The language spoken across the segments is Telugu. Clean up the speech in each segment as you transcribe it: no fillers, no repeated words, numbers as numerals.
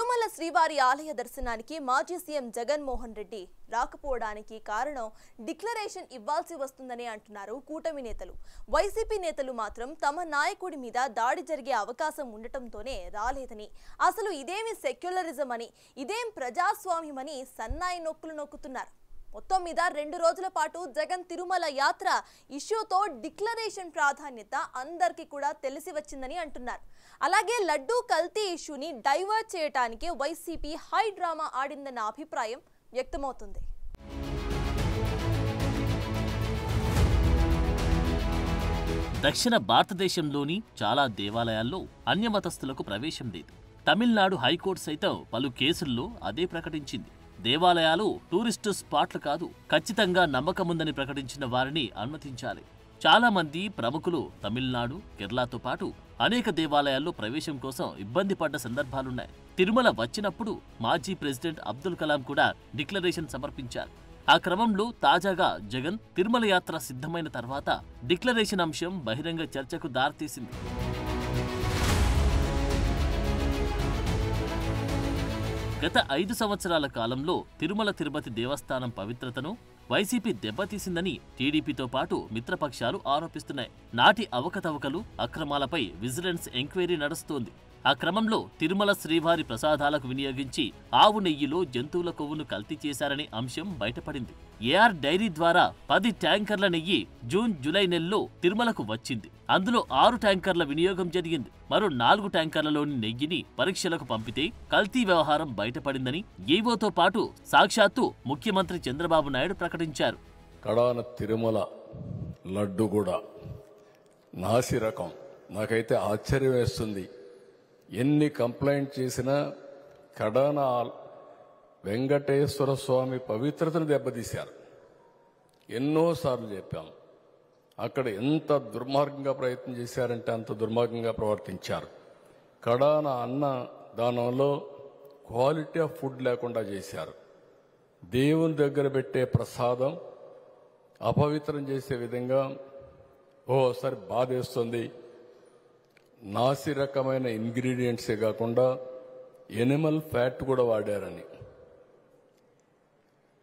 తిరుమల శ్రీవారి ఆలయ దర్శనానికి మాజీ సీఎం జగన్మోహన్ రెడ్డి రాకపోవడానికి కారణం డిక్లరేషన్ ఇవ్వాల్సి వస్తుందని అంటున్నారు కూటమి నేతలు. వైసీపీ నేతలు మాత్రం తమ నాయకుడి మీద దాడి జరిగే అవకాశం ఉండటంతోనే రాలేదని, అసలు ఇదేమి సెక్యులరిజం అని, ఇదేం ప్రజాస్వామ్యమని సన్నాయి నొక్కులు నొక్కుతున్నారు. మొత్తం మీద 2 రోజుల పాటు జగన్ తిరుమల యాత్ర ఇష్యూతో డిక్లరేషన్ ప్రాధాన్యత అందరికీ కూడా తెలిసి వచ్చిందని అంటున్నారు. అలాగే లడ్డూ కల్తీ ఇష్యూని డైవర్ట్ చేయడానికి వైసీపీ హై డ్రామా ఆడిందన్న అభిప్రాయం వ్యక్తమవుతుంది. దక్షిణ భారతదేశంలోని చాలా దేవాలయాల్లో అన్యమతస్థులకు ప్రవేశం లేదు. తమిళనాడు హైకోర్టు సైతం పలు కేసుల్లో అదే ప్రకటించింది. దేవాలయాలు టూరిస్టు స్పాట్లు కాదు, ఖచ్చితంగా నమ్మకముందని ప్రకటించిన వారిని అనుమతించాలి. చాలా మంది ప్రముఖులు తమిళనాడు, కేరళతో పాటు అనేక దేవాలయాల్లో ప్రవేశం కోసం ఇబ్బంది పడ్డ సందర్భాలున్నాయి. తిరుమల వచ్చినప్పుడు మాజీ ప్రెసిడెంట్ అబ్దుల్ కలాం కూడా డిక్లరేషన్ సమర్పించారు. ఆ క్రమంలో తాజాగా జగన్ తిరుమల యాత్ర సిద్ధమైన తర్వాత డిక్లరేషన్ అంశం బహిరంగ చర్చకు దారితీసింది. గత 5 సంవత్సరాల కాలంలో తిరుమల తిరుపతి దేవస్థానం పవిత్రతను వైసీపీ దెబ్బతీసిందని టీడీపీతో పాటు మిత్రపక్షాలు ఆరోపిస్తున్నాయి. నాటి అవకతవకలు, అక్రమాలపై విజిలెన్స్ ఎంక్వైరీ నడుస్తోంది. ఆ క్రమంలో తిరుమల శ్రీవారి ప్రసాదాలకు వినియోగించి ఆవు నెయ్యిలో జంతువుల కొవ్వును కల్తీ చేశారనే అంశం బయటపడింది. ఏఆర్ డైరీ ద్వారా 10 ట్యాంకర్ల నెయ్యి జూన్, జూలై నెలలో తిరుమలకు వచ్చింది. అందులో 6 ట్యాంకర్ల వినియోగం జరిగింది. మరో 4 ట్యాంకర్లలోని నెయ్యిని పరీక్షలకు పంపితే కల్తీ వ్యవహారం బయటపడిందని ఈవోతో పాటు సాక్షాత్తు ముఖ్యమంత్రి చంద్రబాబు నాయుడు ప్రకటించారు. కడాన తిరుమల లడ్డు కూడా నాసి రకం. నాకైతే ఆశ్చర్యం వేస్తుంది. ఎన్ని కంప్లైంట్ చేసినా కడాన వెంకటేశ్వర స్వామి పవిత్రతను దెబ్బతీశారు. ఎన్నోసార్లు చెప్పాం. అక్కడ ఎంత దుర్మార్గంగా ప్రయత్నం చేశారంటే అంత దుర్మార్గంగా ప్రవర్తించారు. కడాన అన్న దానంలో క్వాలిటీ ఆఫ్ ఫుడ్ లేకుండా చేశారు. దేవుని దగ్గర పెట్టే ప్రసాదం అపవిత్రం చేసే విధంగా ఓసారి బాధేస్తుంది. నాసి రకమైన ఇంగ్రీడియంట్సే కాకుండా ఎనిమల్ ఫ్యాట్ కూడా వాడారని,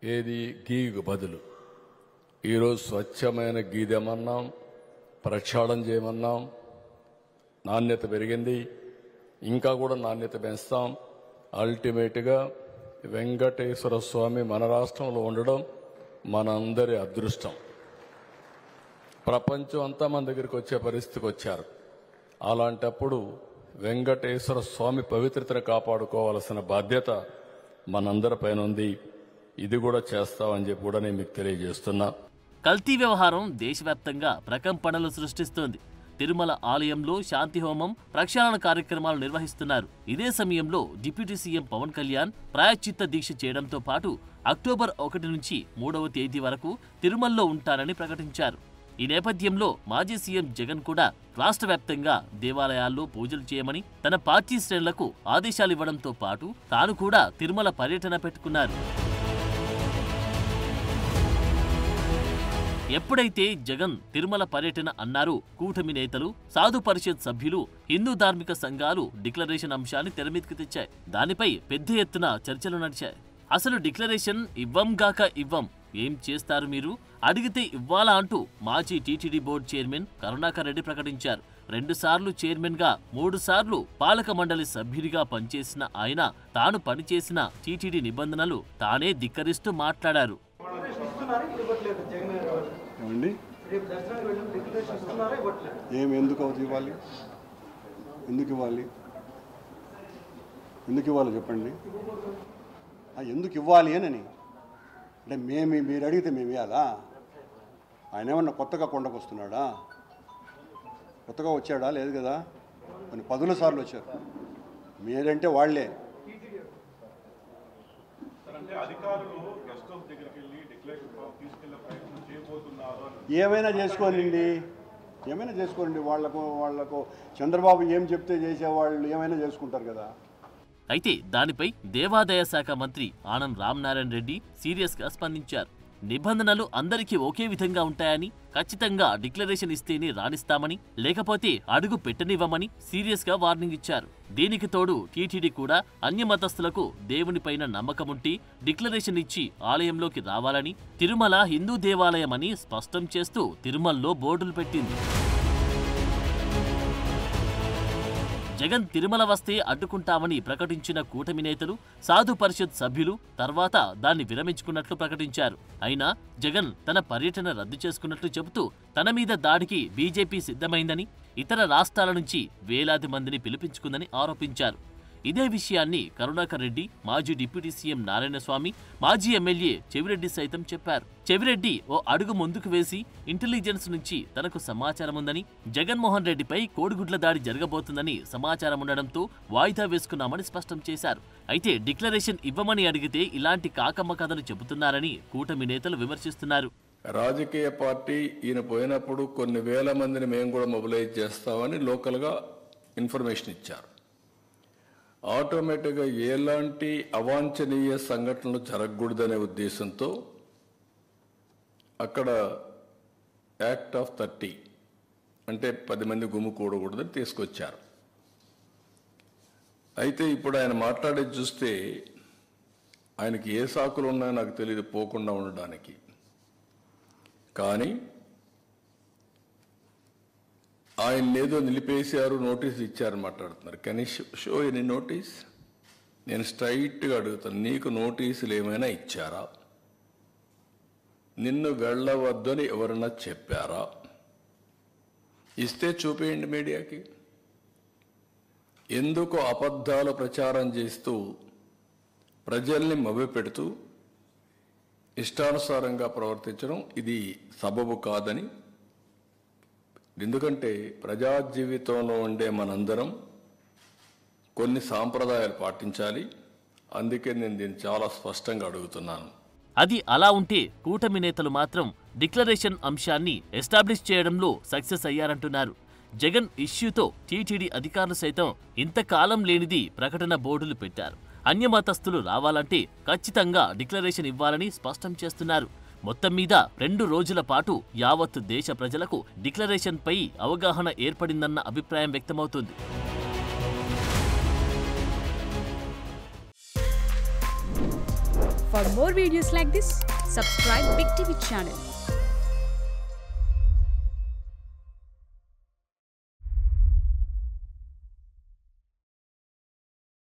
ఏది గీకు బదులు. ఈరోజు స్వచ్ఛమైన గీ తెమన్నాం, ప్రక్షాళన చేయమన్నాం. నాణ్యత పెరిగింది, ఇంకా కూడా నాణ్యత పెంచుతాం. అల్టిమేట్గా వెంకటేశ్వర స్వామి మన రాష్ట్రంలో ఉండడం మనందరి అదృష్టం. ప్రపంచం అంతా మన దగ్గరికి వచ్చే పరిస్థితికి వచ్చారు. అలాంటప్పుడు వెంకటేశ్వర స్వామి పవిత్రతను కాపాడుకోవాల్సిన బాధ్యత మనందరిపైన ఉంది. ఇది కూడా చేస్తామని చెప్పి కూడా నేను మీకు తెలియజేస్తున్నా. కల్తీ వ్యవహారం దేశవ్యాప్తంగా ప్రకంపనలు సృష్టిస్తోంది. తిరుమల ఆలయంలో శాంతి హోమం, ప్రక్షాళన కార్యక్రమాలు నిర్వహిస్తున్నారు. ఇదే సమయంలో డిప్యూటీ సీఎం పవన్ కళ్యాణ్ ప్రాయశ్చిత్త దీక్ష చేయడంతో పాటు అక్టోబర్ 1 నుంచి 3వ తేదీ వరకు తిరుమలలో ఉంటారని ప్రకటించారు. ఈ నేపథ్యంలో మాజీ సీఎం జగన్ కూడా రాష్ట్ర వ్యాప్తంగా దేవాలయాల్లో పూజలు చేయమని తన పార్టీ శ్రేణులకు ఆదేశాలివ్వడంతో పాటు తాను కూడా తిరుమల పర్యటన పెట్టుకున్నారు. ఎప్పుడైతే జగన్ తిరుమల పర్యటన అన్నారో కూటమి నేతలు, సాధు పరిషత్ సభ్యులు, హిందూ ధార్మిక సంఘాలు డిక్లరేషన్ అంశాన్ని తెరమీదకి తెచ్చాయి. దానిపై పెద్ద ఎత్తున చర్చలు నడిచాయి. అసలు డిక్లరేషన్ ఇవ్వంగాక ఇవ్వం, ఏం చేస్తారు మీరు, అడిగితే ఇవ్వాలా అంటూ మాజీ TTD board chairman Karunakar Reddy ప్రకటించారు. 2 సార్లు చైర్మన్ గా, 3 సార్లు పాలక మండలి సభ్యుడిగా పనిచేసిన ఆయన తాను పనిచేసిన టీటీడీ నిబంధనలు తానే ధిక్కరిస్తూ మాట్లాడారు. ఎందుకు ఇవ్వాలి చెప్పండి. ఎందుకు ఇవ్వాలి అని అంటే మీరు అడిగితే మేము ఇవ్వాలా? ఆయన ఏమన్నా కొత్తగా కొండకు వస్తున్నాడా? కొత్తగా వచ్చాడా? లేదు కదా. కొన్ని 10 సార్లు వచ్చారు. మీరంటే వాళ్లే. ఏమైనా చేసుకోండి. వాళ్లకు చంద్రబాబు ఏం చెప్తే చేసేవాళ్ళు ఏమైనా చేసుకుంటారు కదా. అయితే దానిపై దేవాదాయ శాఖ మంత్రి ఆనం రామనారాయణ రెడ్డి సీరియస్ గా స్పందించారు. నిబంధనలు అందరికీ ఒకే విధంగా ఉంటాయని, ఖచ్చితంగా డిక్లరేషన్ ఇస్తేనే రాణిస్తామని, లేకపోతే అడుగు పెట్టనివ్వమని సీరియస్ గా వార్నింగ్ ఇచ్చారు. దీనికి తోడు టీటీడీ కూడా అన్యమతస్థులకు దేవునిపైన నమ్మకముంటే డిక్లరేషన్ ఇచ్చి ఆలయంలోకి రావాలని, తిరుమల హిందూ దేవాలయమని స్పష్టం చేస్తూ తిరుమలలో బోర్డులు పెట్టింది. జగన్ తిరుమల వస్తే అడ్డుకుంటామని ప్రకటించిన కూటమి నేతలు, సాధు పరిషత్ సభ్యులు తర్వాత దాన్ని విరమించుకున్నట్లు ప్రకటించారు. అయినా జగన్ తన పర్యటన రద్దు చేసుకున్నట్లు చెబుతూ తన మీద దాడికి బీజేపీ సిద్ధమైందని, ఇతర రాష్ట్రాల నుంచి వేలాది మందిని పిలిపించుకుందని ఆరోపించారు. ఇదే విషయాన్ని కరుణాకర్ రెడ్డి, మాజీ డిప్యూటీ సీఎం నారాయణస్వామి, మాజీ ఎమ్మెల్యే చెవిరెడ్డి సైతం చెప్పారు. చెవిరెడ్డి ఓ అడుగు ముందుకు వేసి ఇంటెలిజెన్స్ నుంచి తనకు సమాచారం ఉందని, జగన్మోహన్ రెడ్డిపై కోడిగుడ్ల దాడి జరగబోతుందని సమాచారం ఉండడంతో వాయిదా వేసుకున్నామని స్పష్టం చేశారు. అయితే డిక్లరేషన్ ఇవ్వమని అడిగితే ఇలాంటి కాకమ్మ కథలు చెబుతున్నారని కూటమి నేతలు విమర్శిస్తున్నారు. రాజకీయ పార్టీ ఈయన పోయినప్పుడు కొన్ని వేల మందిని మేము కూడా మొబిలైజ్ చేస్తామని లోకల్గా ఇన్ఫర్మేషన్ ఇచ్చారు. ఆటోమేటిక్గా ఎలాంటి అవాంఛనీయ సంఘటనలు జరగకూడదనే ఉద్దేశంతో అక్కడ యాక్ట్ ఆఫ్ 30 అంటే 10 మంది గుమ్ముకూడకూడదని తీసుకొచ్చారు. అయితే ఇప్పుడు ఆయన మాట్లాడేది చూస్తే ఆయనకి ఏ సాకులు ఉన్నాయో నాకు తెలియదు పోకుండా ఉండడానికి. కానీ ఆయన ఏదో నిలిపేశారు, నోటీస్ ఇచ్చారని మాట్లాడుతున్నారు. కానీ షో ఎనీ నోటీస్? నేను స్ట్రైట్గా అడుగుతాను, నీకు నోటీసులు ఏమైనా ఇచ్చారా? నిన్ను వెళ్ళవద్దని ఎవరన్నా చెప్పారా? ఇస్తే చూపేయండి మీడియాకి. ఎందుకు అబద్ధాలు ప్రచారం చేస్తూ ప్రజల్ని మభ్యపెడుతూ ఇష్టానుసారంగా ప్రవర్తించడం ఇది సబబు కాదని. ఎందుకంటే ప్రజా జీవితంలో ఉండే మనందరం కొన్ని సాంప్రదాయాలు పాటించాలి. అందుకే నేను దీన్ని చాలా స్పష్టంగా అడుగుతున్నాను. అది అలా ఉంటే కూటమి నేతలు మాత్రం డిక్లరేషన్ అంశాన్ని ఎస్టాబ్లిష్ చేయడంలో సక్సెస్ అయ్యారంటున్నారు. జగన్ ఇష్యూతో టీటీడీ అధికారులు సైతం ఇంతకాలం లేనిది ప్రకటన బోర్డులు పెట్టారు. అన్యమతస్థులు రావాలంటే ఖచ్చితంగా డిక్లరేషన్ ఇవ్వాలని స్పష్టం చేస్తున్నారు. మొత్తం మీద 2 రోజుల పాటు యావత్ దేశ ప్రజలకు డిక్లరేషన్ పై అవగాహన ఏర్పడిందన్న అభిప్రాయం వ్యక్తమవుతుంది. For more videos like this, subscribe Big TV channel.